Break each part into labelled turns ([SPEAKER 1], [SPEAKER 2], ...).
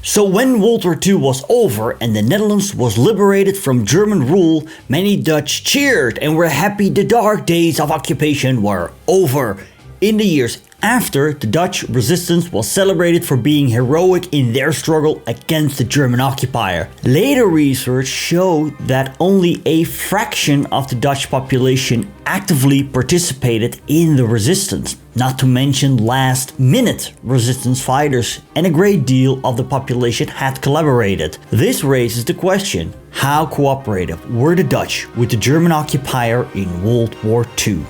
[SPEAKER 1] So when World War II was over and the Netherlands was liberated from German rule, many Dutch cheered and were happy the dark days of occupation were over. In the years after, the Dutch resistance was celebrated for being heroic in their struggle against the German occupier. Later research showed that only a fraction of the Dutch population actively participated in the resistance, not to mention last-minute resistance fighters, and a great deal of the population had collaborated. This raises the question, how cooperative were the Dutch with the German occupier in World War II?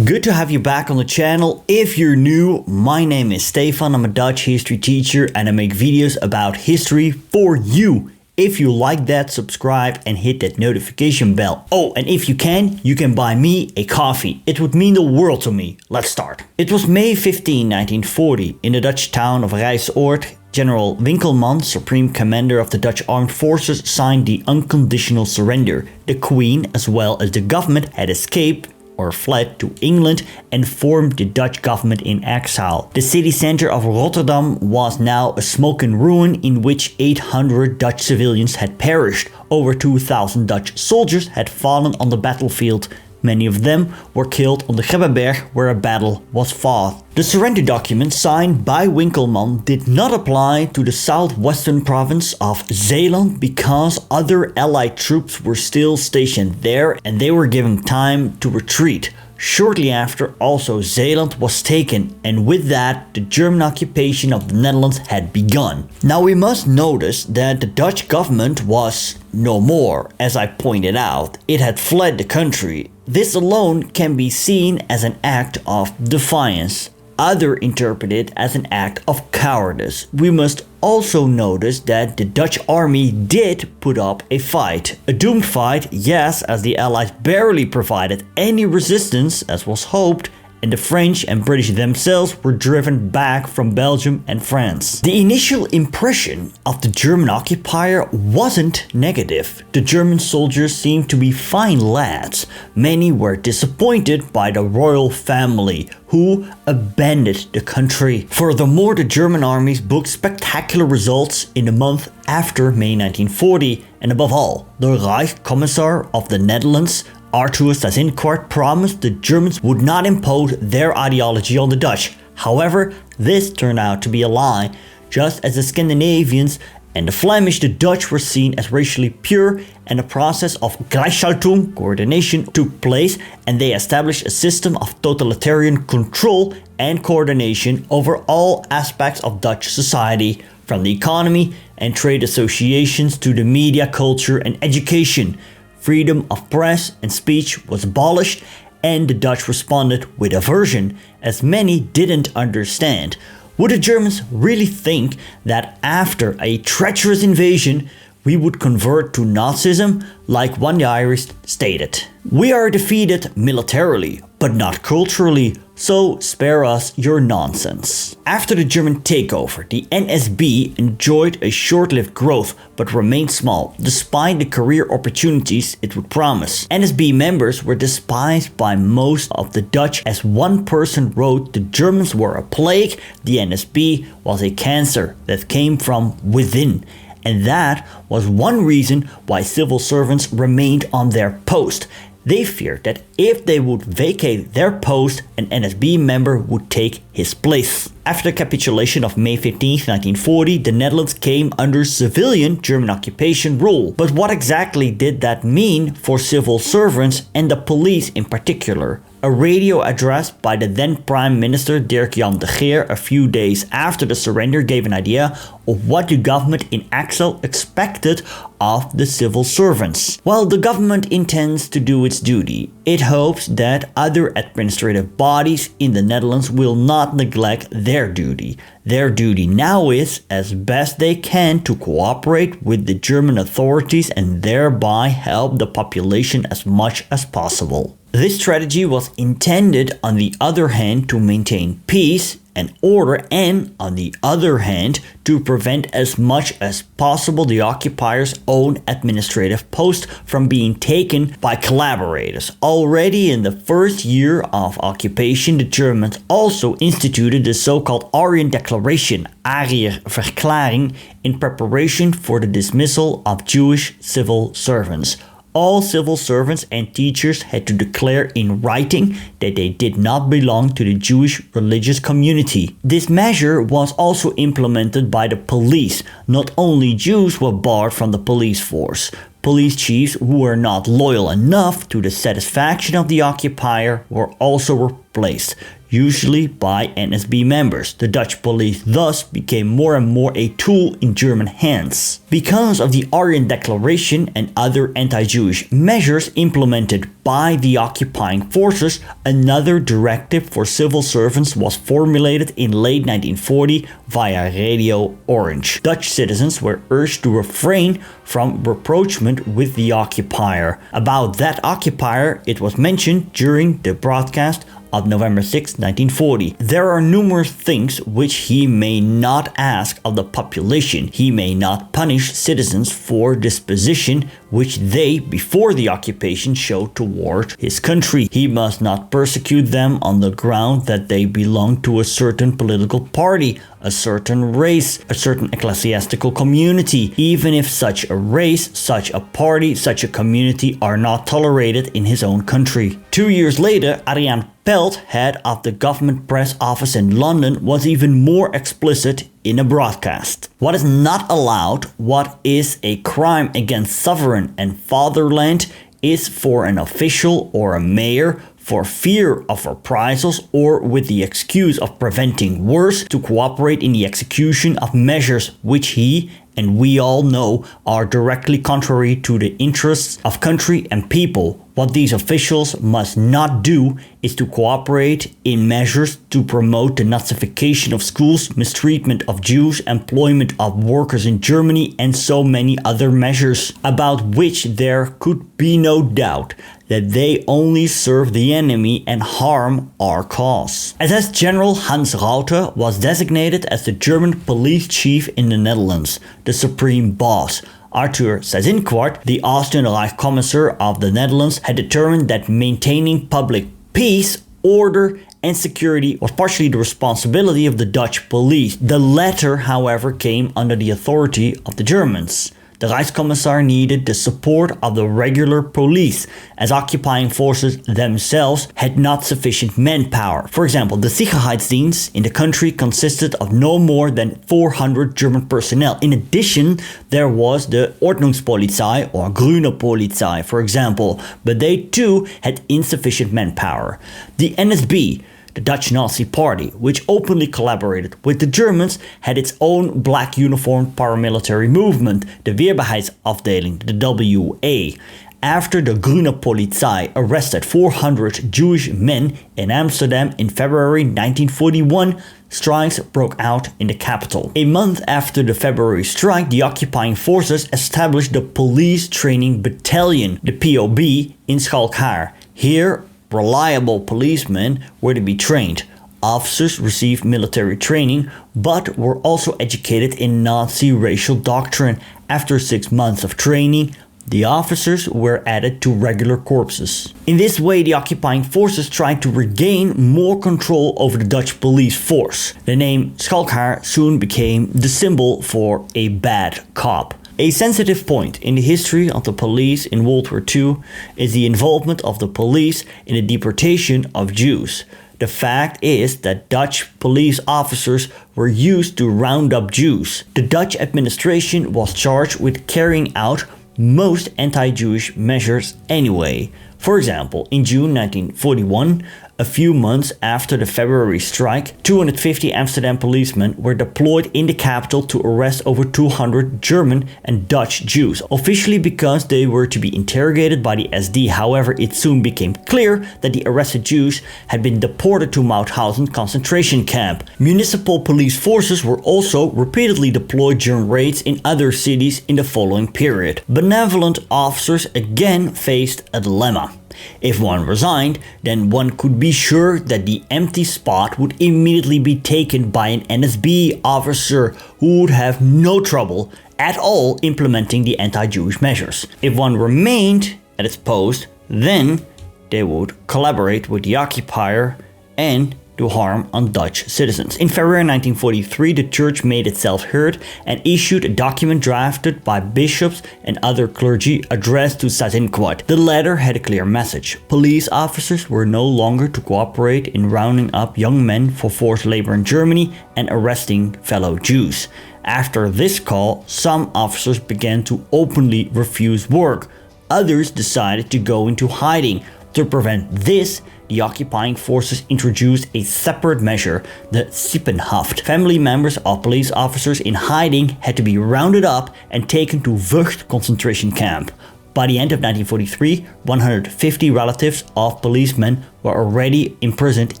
[SPEAKER 1] Good to have you back on the channel. If you're new, my name is Stefan, I'm a Dutch history teacher and I make videos about history for you. If you like that, subscribe and hit that notification bell. Oh, and if you can buy me a coffee. It would mean the world to me. Let's start. It was May 15, 1940, in the Dutch town of Rijsoord. General Winkelman, Supreme Commander of the Dutch Armed Forces, signed the unconditional surrender. The Queen, as well as the government, had escaped or fled to England and formed the Dutch government in exile. The city center of Rotterdam was now a smoking ruin in which 800 Dutch civilians had perished. Over 2,000 Dutch soldiers had fallen on the battlefield. Many of them were killed on the Gebbeberg where a battle was fought. The surrender document signed by Winkelman did not apply to the southwestern province of Zeeland because other Allied troops were still stationed there and they were given time to retreat. Shortly after, also Zeeland was taken, and with that, the German occupation of the Netherlands had begun. Now we must notice that the Dutch government was no more, as I pointed out. It had fled the country. This alone can be seen as an act of defiance. Others interpret it as an act of cowardice. We must also notice that the Dutch army did put up a fight. A doomed fight, yes, as the Allies barely provided any resistance as was hoped, and the French and British themselves were driven back from Belgium and France. The initial impression of the German occupier wasn't negative. The German soldiers seemed to be fine lads. Many were disappointed by the royal family, who abandoned the country. Furthermore, the German armies booked spectacular results in the month after May 1940, and above all, the Reich Commissioner of the Netherlands, Arthur Seyss-Inquart, promised the Germans would not impose their ideology on the Dutch. However, this turned out to be a lie. Just as the Scandinavians and the Flemish, the Dutch were seen as racially pure, and a process of Gleichschaltung, coordination, took place, and they established a system of totalitarian control and coordination over all aspects of Dutch society, from the economy and trade associations to the media, culture and education. Freedom of press and speech was abolished, and the Dutch responded with aversion, as many didn't understand. Would the Germans really think that after a treacherous invasion, we would convert to Nazism, like one diarist stated? We are defeated militarily, but not culturally, so spare us your nonsense. After the German takeover, the NSB enjoyed a short-lived growth, but remained small, despite the career opportunities it would promise. NSB members were despised by most of the Dutch, as one person wrote, "The Germans were a plague, the NSB was a cancer that came from within." And that was one reason why civil servants remained on their post. They feared that if they would vacate their post, an NSB member would take his place. After the capitulation of May 15, 1940, the Netherlands came under civilian German occupation rule. But what exactly did that mean for civil servants and the police in particular? A radio address by the then Prime Minister Dirk-Jan de Geer a few days after the surrender gave an idea of what the government in exile expected of the civil servants. While the government intends to do its duty, it hopes that other administrative bodies in the Netherlands will not neglect their duty. Their duty now is, as best they can, to cooperate with the German authorities and thereby help the population as much as possible. This strategy was intended, on the other hand, to maintain peace and order, and on the other hand, to prevent as much as possible the occupiers' own administrative post from being taken by collaborators. Already in the first year of occupation, the Germans also instituted the so-called Aryan Declaration, Ariër Verklaring, in preparation for the dismissal of Jewish civil servants. All civil servants and teachers had to declare in writing that they did not belong to the Jewish religious community. This measure was also implemented by the police. Not only Jews were barred from the police force. Police chiefs who were not loyal enough to the satisfaction of the occupier were also replaced, usually by NSB members. The Dutch police thus became more and more a tool in German hands. Because of the Aryan Declaration and other anti-Jewish measures implemented by the occupying forces, another directive for civil servants was formulated in late 1940 via Radio Orange. Dutch citizens were urged to refrain from rapprochement with the occupier. About that occupier, it was mentioned during the broadcast of November 6, 1940. There are numerous things which he may not ask of the population. He may not punish citizens for disposition which they, before the occupation, showed toward his country. He must not persecute them on the ground that they belong to a certain political party, a certain race, a certain ecclesiastical community, even if such a race, such a party, such a community are not tolerated in his own country. 2 years later, Adriaan Pelt, head of the government press office in London, was even more explicit in a broadcast. What is not allowed, what is a crime against sovereign and fatherland, is for an official or a mayor, for fear of reprisals or with the excuse of preventing worse, to cooperate in the execution of measures which he, and we all know, are directly contrary to the interests of country and people. What these officials must not do is to cooperate in measures to promote the Nazification of schools, mistreatment of Jews, employment of workers in Germany, and so many other measures, about which there could be no doubt that they only serve the enemy and harm our cause. SS General Hans Rauter was designated as the German police chief in the Netherlands, the supreme boss. Arthur Seyss-Inquart, the Austrian Reich Commissioner of the Netherlands, had determined that maintaining public peace, order, and security was partially the responsibility of the Dutch police. The latter, however, came under the authority of the Germans. The Reichskommissar needed the support of the regular police, as occupying forces themselves had not sufficient manpower. For example, the Sicherheitsdienst in the country consisted of no more than 400 German personnel. In addition, there was the Ordnungspolizei or Grüne Polizei, for example, but they too had insufficient manpower. The NSB, the Dutch Nazi Party, which openly collaborated with the Germans, had its own black uniformed paramilitary movement, the Weerbaarheidsafdeling, the WA. After the Grüne Polizei arrested 400 Jewish men in Amsterdam in February 1941, strikes broke out in the capital. A month after the February strike, the occupying forces established the Police Training Battalion, the POB, in Schalkhaar. Here, reliable policemen were to be trained. Officers received military training, but were also educated in Nazi racial doctrine. After 6 months of training, the officers were added to regular corpses. In this way, the occupying forces tried to regain more control over the Dutch police force. The name Schalkhaar soon became the symbol for a bad cop. A sensitive point in the history of the police in World War II is the involvement of the police in the deportation of Jews. The fact is that Dutch police officers were used to round up Jews. The Dutch administration was charged with carrying out most anti-Jewish measures anyway. For example, in June 1941, a few months after the February strike, 250 Amsterdam policemen were deployed in the capital to arrest over 200 German and Dutch Jews, officially because they were to be interrogated by the SD. However, it soon became clear that the arrested Jews had been deported to Mauthausen concentration camp. Municipal police forces were also repeatedly deployed during raids in other cities in the following period. Benevolent officers again faced a dilemma. If one resigned, then one could be sure that the empty spot would immediately be taken by an NSB officer who would have no trouble at all implementing the anti-Jewish measures. If one remained at its post, then they would collaborate with the occupier and do harm on Dutch citizens. In February 1943, the church made itself heard and issued a document drafted by bishops and other clergy addressed to Seyss-Inquart. The letter had a clear message. Police officers were no longer to cooperate in rounding up young men for forced labor in Germany and arresting fellow Jews. After this call, some officers began to openly refuse work. Others decided to go into hiding. To prevent this, the occupying forces introduced a separate measure, the Sippenhaft. Family members of police officers in hiding had to be rounded up and taken to Vught concentration camp. By the end of 1943, 150 relatives of policemen were already imprisoned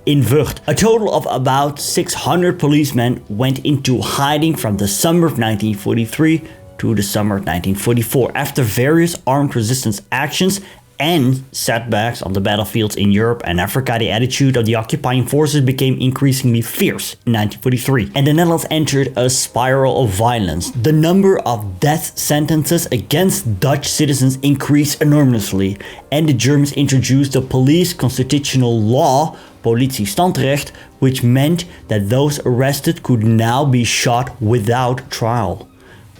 [SPEAKER 1] in Vught. A total of about 600 policemen went into hiding from the summer of 1943 to the summer of 1944. After various armed resistance actions and setbacks on the battlefields in Europe and Africa, the attitude of the occupying forces became increasingly fierce in 1943, and the Netherlands entered a spiral of violence. The number of death sentences against Dutch citizens increased enormously, and the Germans introduced the police constitutional law, politiestandrecht, which meant that those arrested could now be shot without trial.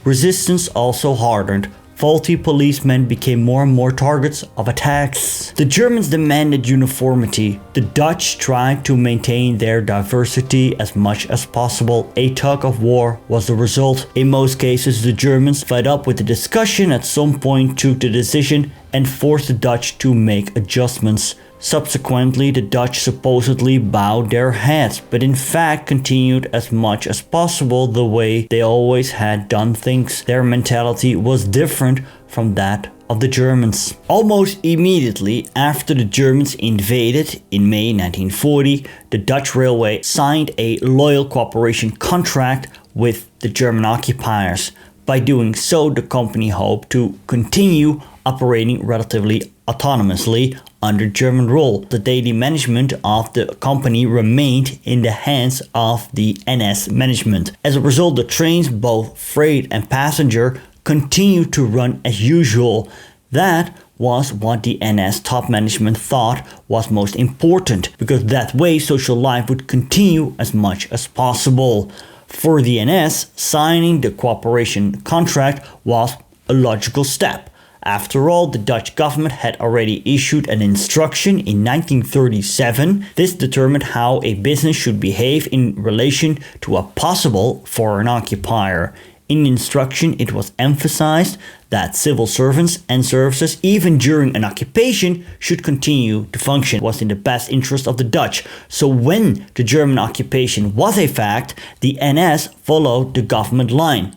[SPEAKER 1] Resistance also hardened. Faulty policemen became more and more targets of attacks. The Germans demanded uniformity. The Dutch tried to maintain their diversity as much as possible. A tug of war was the result. In most cases, the Germans, fed up with the discussion, at some point took the decision and forced the Dutch to make adjustments. Subsequently, the Dutch supposedly bowed their heads, but in fact continued as much as possible the way they always had done things. Their mentality was different from that of the Germans. Almost immediately after the Germans invaded in May 1940, the Dutch Railway signed a loyal cooperation contract with the German occupiers. By doing so, the company hoped to continue operating relatively autonomously under German rule. The daily management of the company remained in the hands of the NS management. As a result, the trains, both freight and passenger, continued to run as usual. That was what the NS top management thought was most important, because that way social life would continue as much as possible. For the NS, signing the cooperation contract was a logical step. After all, the Dutch government had already issued an instruction in 1937. This determined how a business should behave in relation to a possible foreign occupier. In the instruction, it was emphasized that civil servants and services, even during an occupation, should continue to function. It was in the best interest of the Dutch. So when the German occupation was a fact, the NS followed the government line.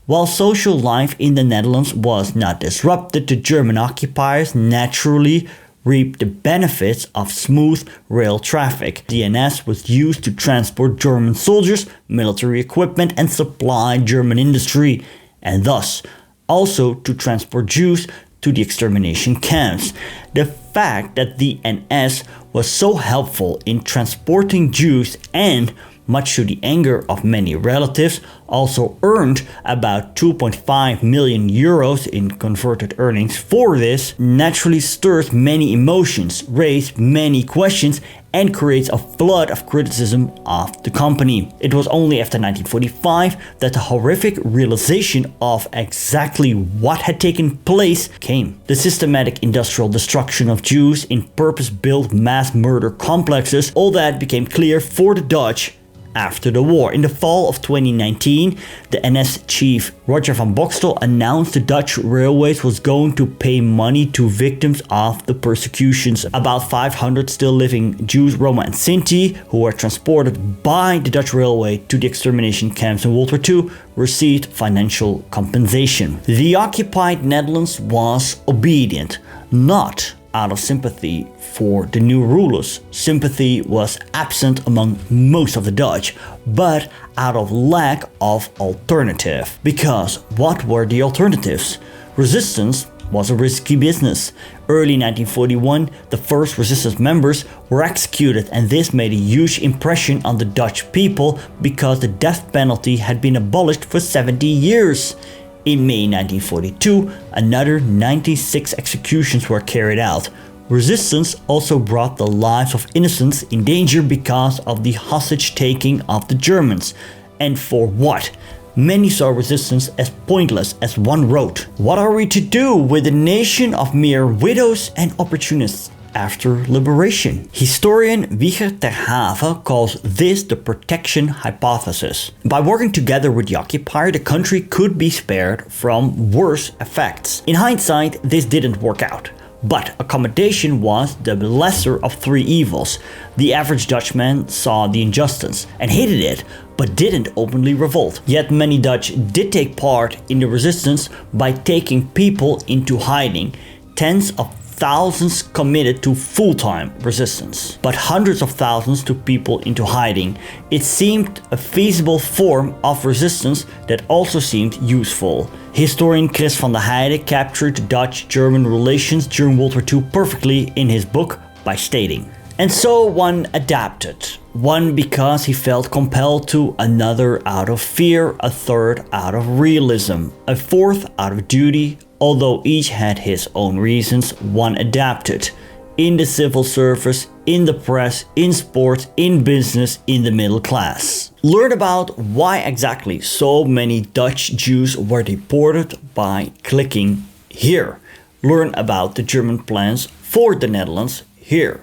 [SPEAKER 1] While social life in the Netherlands was not disrupted, the German occupiers naturally reaped the benefits of smooth rail traffic. The NS was used to transport German soldiers, military equipment, and supply German industry, and thus also to transport Jews to the extermination camps. The fact that the NS was so helpful in transporting Jews, and much to the anger of many relatives, also earned about 2.5 million euros in converted earnings for this, naturally stirs many emotions, raised many questions, and creates a flood of criticism of the company. It was only after 1945 that the horrific realization of exactly what had taken place came. The systematic industrial destruction of Jews in purpose-built mass murder complexes, all that became clear for the Dutch after the war. In the fall of 2019, the NS chief Roger van Bokstel announced the Dutch Railways was going to pay money to victims of the persecutions. About 500 still living Jews, Roma and Sinti, who were transported by the Dutch Railway to the extermination camps in World War II, received financial compensation. The occupied Netherlands was obedient, not out of sympathy for the new rulers. Sympathy was absent among most of the Dutch, but out of lack of alternative. Because what were the alternatives? Resistance was a risky business. Early 1941, the first resistance members were executed, and this made a huge impression on the Dutch people because the death penalty had been abolished for 70 years. In May 1942, another 96 executions were carried out. Resistance also brought the lives of innocents in danger because of the hostage-taking of the Germans. And for what? Many saw resistance as pointless, as one wrote. What are we to do with a nation of mere widows and opportunists after liberation? Historian Wieger ter Have calls this the protection hypothesis. By working together with the occupier, the country could be spared from worse effects. In hindsight, this didn't work out. But accommodation was the lesser of three evils. The average Dutchman saw the injustice and hated it, but didn't openly revolt. Yet many Dutch did take part in the resistance by taking people into hiding. Tens of thousands committed to full-time resistance, but hundreds of thousands took people into hiding. It seemed a feasible form of resistance that also seemed useful. Historian Chris van der Heijden captured Dutch-German relations during World War II perfectly in his book by stating, "And so one adapted. One because he felt compelled to, another out of fear, a third out of realism, a fourth out of duty. Although each had his own reasons, one adapted. In the civil service, in the press, in sports, in business, in the middle class." Learn about why exactly so many Dutch Jews were deported by clicking here. Learn about the German plans for the Netherlands here.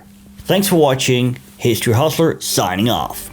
[SPEAKER 1] Thanks for watching. History Hustler signing off.